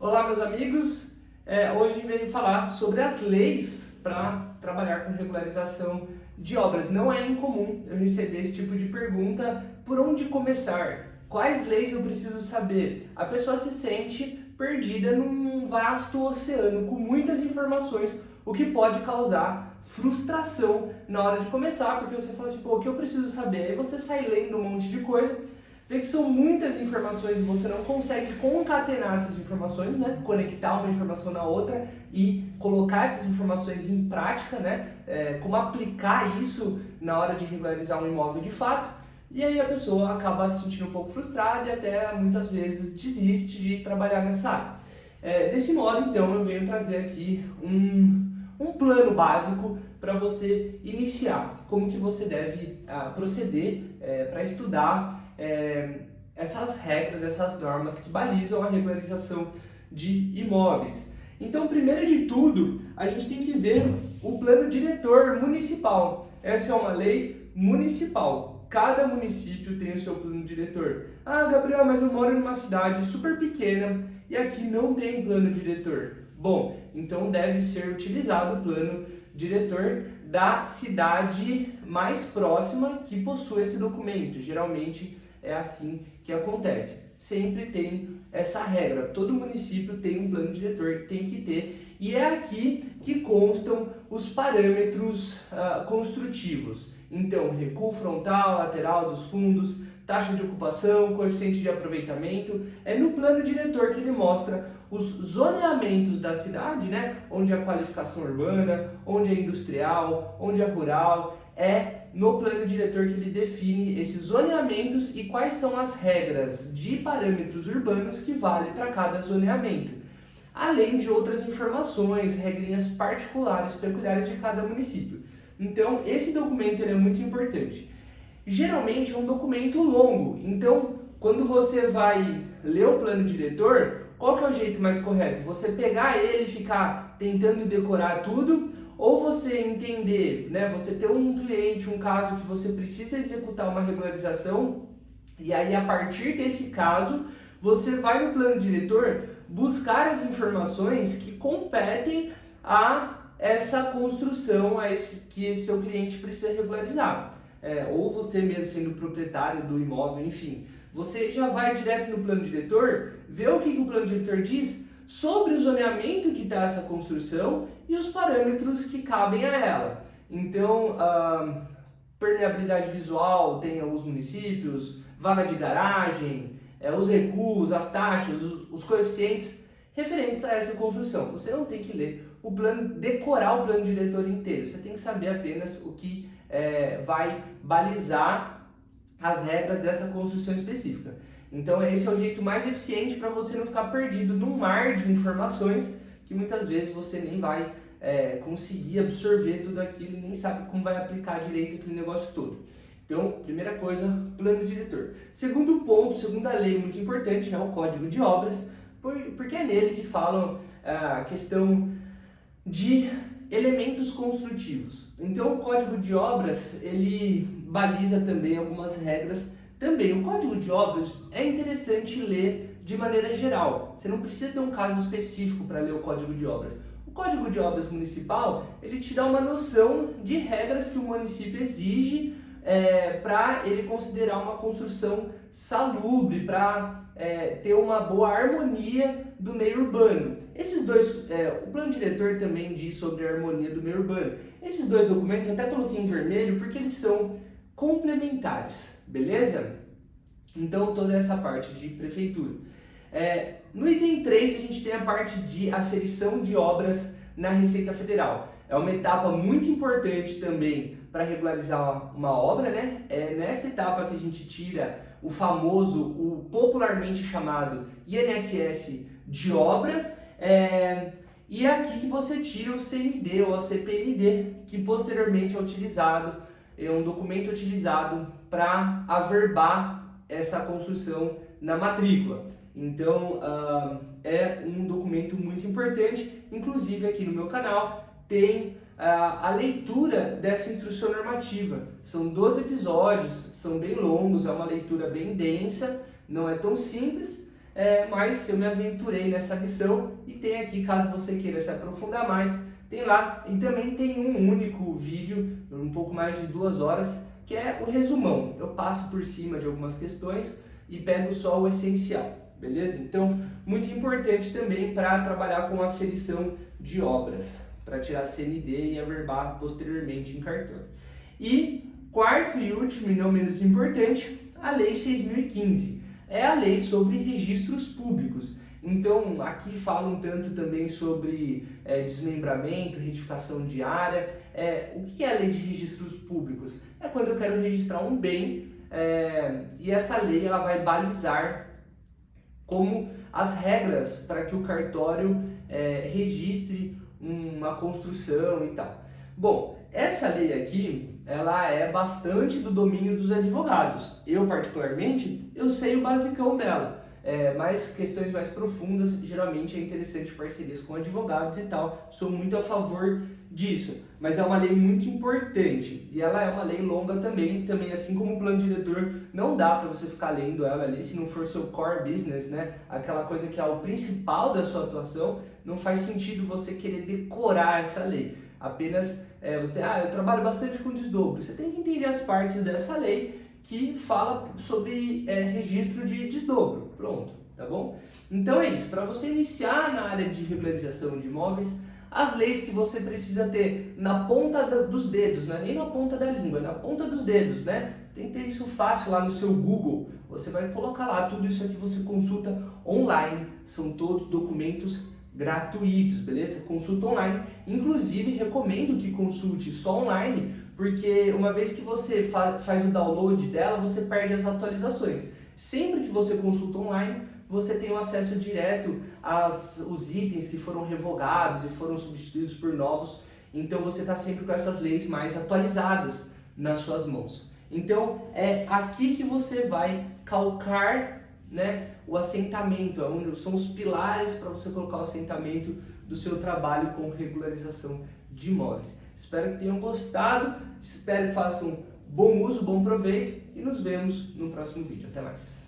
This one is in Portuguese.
Olá, meus amigos. Hoje venho falar sobre as leis para trabalhar com regularização de obras. Não é incomum eu receber esse tipo de pergunta: por onde começar? Quais leis eu preciso saber? A pessoa se sente perdida num vasto oceano com muitas informações, o que pode causar frustração na hora de começar, porque você fala assim, pô, o que eu preciso saber? Aí você sai lendo um monte de coisa, vê que são muitas informações e você não consegue concatenar essas informações, né? Conectar uma informação na outra e colocar essas informações em prática, né? Como aplicar isso na hora de regularizar um imóvel de fato. E aí a pessoa acaba se sentindo um pouco frustrada e até muitas vezes desiste de trabalhar nessa área. Desse modo, então, eu venho trazer aqui um plano básico para você iniciar, como que você deve proceder para estudar essas regras, essas normas que balizam a regularização de imóveis. Então, primeiro de tudo, a gente tem que ver o plano diretor municipal. Essa é uma lei municipal. Cada município tem o seu plano diretor. Ah, Gabriel, mas eu moro numa cidade super pequena e aqui não tem plano diretor. Bom, então deve ser utilizado o plano diretor da cidade mais próxima que possui esse documento. Geralmente é assim que acontece. Sempre tem essa regra. Todo município tem um plano diretor, tem que ter. E é aqui que constam os parâmetros construtivos. Então, recuo frontal, lateral dos fundos, taxa de ocupação, coeficiente de aproveitamento. É no plano diretor que ele mostra os zoneamentos da cidade, né? Onde a qualificação urbana, onde é industrial, onde é rural. É no plano diretor que ele define esses zoneamentos e quais são as regras de parâmetros urbanos que valem para cada zoneamento. Além de outras informações, regrinhas particulares, peculiares de cada município. Então, esse documento ele é muito importante. Geralmente é um documento longo, então quando você vai ler o plano diretor, qual que é o jeito mais correto? Você pegar ele e ficar tentando decorar tudo, ou você entender, né? Você ter um cliente, um caso que você precisa executar uma regularização, e aí a partir desse caso, você vai no plano diretor buscar as informações que competem a essa construção que esse seu cliente precisa regularizar. Ou você mesmo sendo proprietário do imóvel, enfim. Você já vai direto no plano diretor, vê o que o plano diretor diz sobre o zoneamento que está essa construção e os parâmetros que cabem a ela. Então, permeabilidade visual tem alguns municípios, vaga de garagem, os recuos, as taxas, os coeficientes referentes a essa construção. Você não tem que ler o plano, decorar o plano diretor inteiro. Você tem que saber apenas o que vai balizar as regras dessa construção específica. Então esse é o jeito mais eficiente para você não ficar perdido num mar de informações que muitas vezes você nem vai conseguir absorver tudo aquilo e nem sabe como vai aplicar direito aquele negócio todo. Então, primeira coisa, plano diretor. Segundo ponto, segunda lei muito importante é o Código de Obras, porque é nele que falam a questão de elementos construtivos. Então o Código de Obras, ele baliza também algumas regras. Também o Código de Obras é interessante ler de maneira geral. Você não precisa ter um caso específico para ler o Código de Obras. O Código de Obras Municipal, ele te dá uma noção de regras que o município exige para ele considerar uma construção salubre, para ter uma boa harmonia do meio urbano. Esses dois, o plano diretor também diz sobre a harmonia do meio urbano. Esses dois documentos eu até coloquei em vermelho porque eles são complementares, beleza? Então toda essa parte de prefeitura. No item 3 a gente tem a parte de aferição de obras na Receita Federal. É uma etapa muito importante também para regularizar uma obra, né? É nessa etapa que a gente tira o famoso, o popularmente chamado INSS de obra, e é aqui que você tira o CND ou a CPND, que posteriormente é utilizado, é um documento utilizado para averbar essa construção na matrícula. Então, é um documento muito importante. Inclusive aqui no meu canal tem a leitura dessa instrução normativa. São 12 episódios, são bem longos, é uma leitura bem densa, não é tão simples, mas eu me aventurei nessa missão e tem aqui, caso você queira se aprofundar mais, tem lá. E também tem um único vídeo, um pouco mais de 2 horas, que é o resumão. Eu passo por cima de algumas questões e pego só o essencial, beleza? Então, muito importante também para trabalhar com aferição de obras, para tirar CND e averbar posteriormente em cartório. E quarto e último e não menos importante, a Lei 6.015. É a lei sobre registros públicos. Então, aqui fala um tanto também sobre desmembramento, retificação de área. O que é a lei de registros públicos? É quando eu quero registrar um bem e essa lei ela vai balizar como as regras para que o cartório registre uma construção e tal. Bom, essa lei aqui, ela é bastante do domínio dos advogados. Eu, particularmente, eu sei o basicão dela. Mas questões mais profundas, geralmente é interessante parcerias com advogados e tal. Sou muito a favor disso. Mas é uma lei muito importante. E ela é uma lei longa também assim como o plano diretor, não dá para você ficar lendo ela ali se não for seu core business, né? Aquela coisa que é o principal da sua atuação, não faz sentido você querer decorar essa lei. Apenas eu trabalho bastante com desdobro. Você tem que entender as partes dessa lei que fala sobre registro de desdobro. Pronto, tá bom? Então é isso. Para você iniciar na área de regularização de imóveis, as leis que você precisa ter na ponta dos dedos, não é nem na ponta da língua, é na ponta dos dedos, né? Tem que ter isso fácil lá no seu Google. Você vai colocar lá, tudo isso aqui você consulta online. São todos documentos gratuitos, beleza? Consulta online. Inclusive, recomendo que consulte só online, porque uma vez que você faz o download dela, você perde as atualizações. Sempre que você consulta online, você tem um acesso direto aos itens que foram revogados e foram substituídos por novos. Então você está sempre com essas leis mais atualizadas nas suas mãos. Então é aqui que você vai calcar, né, o assentamento, são os pilares para você colocar o assentamento do seu trabalho com regularização de imóveis. Espero que tenham gostado, espero que façam bom uso, bom proveito e nos vemos no próximo vídeo. Até mais!